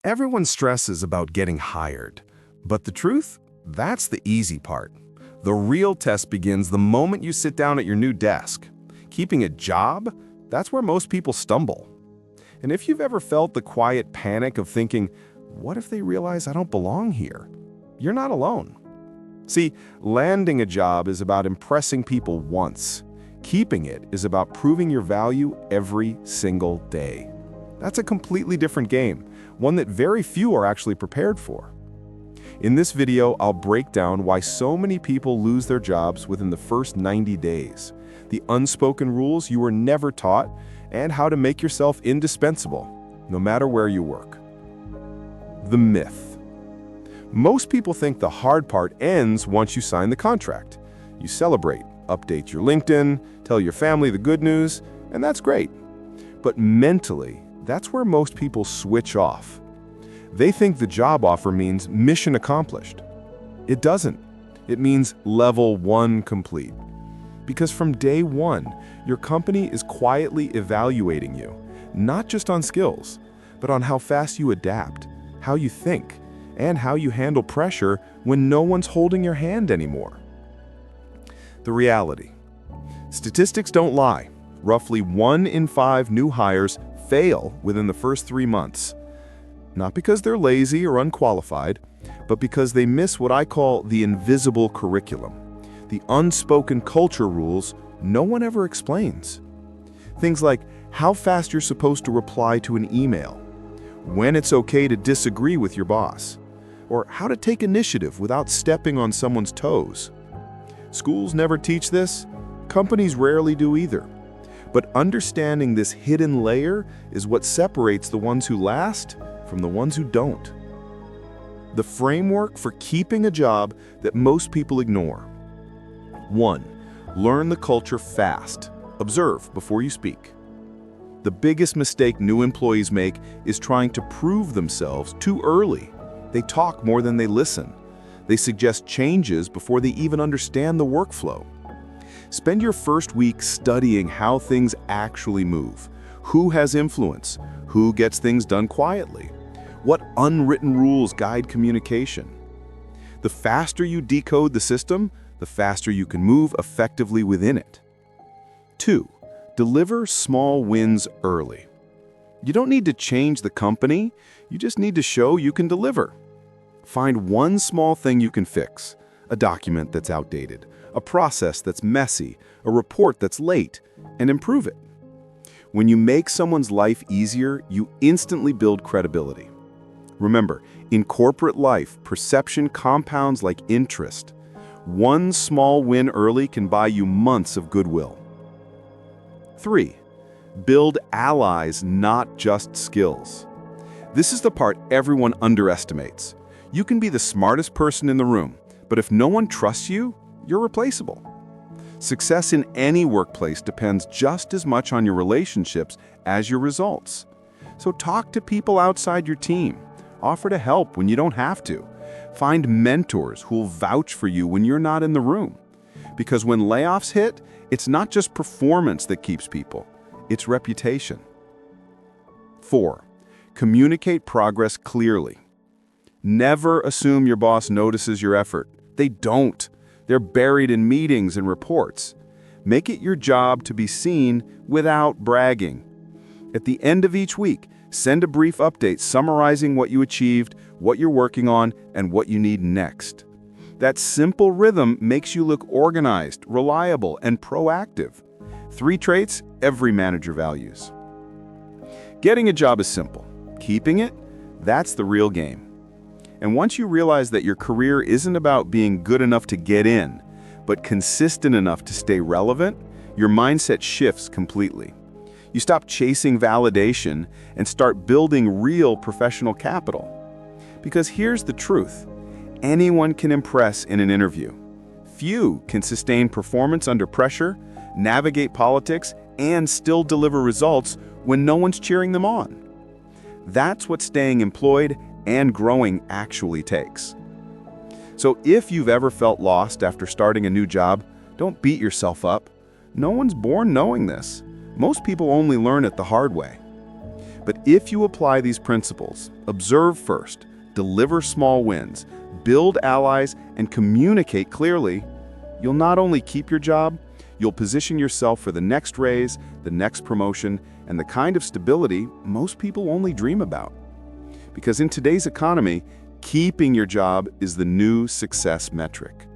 Everyone stresses about getting hired. But the truth? That's the easy part. The real test begins the moment you sit down at your new desk. Keeping a job? That's where most people stumble. And if you've ever felt the quiet panic of thinking, what if they realize I don't belong here? You're not alone. See, landing a job is about impressing people once. Keeping it is about proving your value every single day. That's a completely different game, one that very few are actually prepared for. In this video, I'll break down why so many people lose their jobs within the first 90 days, the unspoken rules you were never taught, and how to make yourself indispensable, no matter where you work. The myth. Most people think the hard part ends once you sign the contract. You celebrate, update your LinkedIn, tell your family the good news, and that's great. But mentally, that's where most people switch off. They think the job offer means mission accomplished. It doesn't. It means level 1 complete. Because from day one, your company is quietly evaluating you, not just on skills, but on how fast you adapt, how you think, and how you handle pressure when no one's holding your hand anymore. The reality. Statistics don't lie. Roughly 1 in 5 new hires fail within the first 3 months. Not because they're lazy or unqualified, but because they miss what I call the invisible curriculum, the unspoken culture rules no one ever explains. Things like how fast you're supposed to reply to an email, when it's okay to disagree with your boss, or how to take initiative without stepping on someone's toes. Schools never teach this, companies rarely do either. But understanding this hidden layer is what separates the ones who last from the ones who don't. The framework for keeping a job that most people ignore. 1. Learn the culture fast. Observe before you speak. The biggest mistake new employees make is trying to prove themselves too early. They talk more than they listen. They suggest changes before they even understand the workflow. Spend your first week studying how things actually move. Who has influence? Who gets things done quietly? What unwritten rules guide communication? The faster you decode the system, the faster you can move effectively within it. 2. Deliver small wins early. You don't need to change the company, you just need to show you can deliver. Find one small thing you can fix, a document that's outdated, a process that's messy, a report that's late, and improve it. When you make someone's life easier, you instantly build credibility. Remember, in corporate life, perception compounds like interest. One small win early can buy you months of goodwill. 3. Build allies, not just skills. This is the part everyone underestimates. You can be the smartest person in the room, but if no one trusts you, you're replaceable. Success in any workplace depends just as much on your relationships as your results. So talk to people outside your team. Offer to help when you don't have to. Find mentors who'll vouch for you when you're not in the room. Because when layoffs hit, it's not just performance that keeps people, it's reputation. 4. Communicate progress clearly. Never assume your boss notices your effort. They don't. They're buried in meetings and reports. Make it your job to be seen without bragging. At the end of each week, send a brief update summarizing what you achieved, what you're working on, and what you need next. That simple rhythm makes you look organized, reliable, and proactive. 3 traits every manager values. Getting a job is simple. Keeping it, that's the real game. And once you realize that your career isn't about being good enough to get in, but consistent enough to stay relevant, your mindset shifts completely. You stop chasing validation and start building real professional capital. Because here's the truth. Anyone can impress in an interview. Few can sustain performance under pressure, navigate politics, and still deliver results when no one's cheering them on. That's what staying employed and growing actually takes. So if you've ever felt lost after starting a new job, don't beat yourself up. No one's born knowing this. Most people only learn it the hard way. But if you apply these principles, observe first, deliver small wins, build allies, and communicate clearly, you'll not only keep your job, you'll position yourself for the next raise, the next promotion, and the kind of stability most people only dream about. Because in today's economy, keeping your job is the new success metric.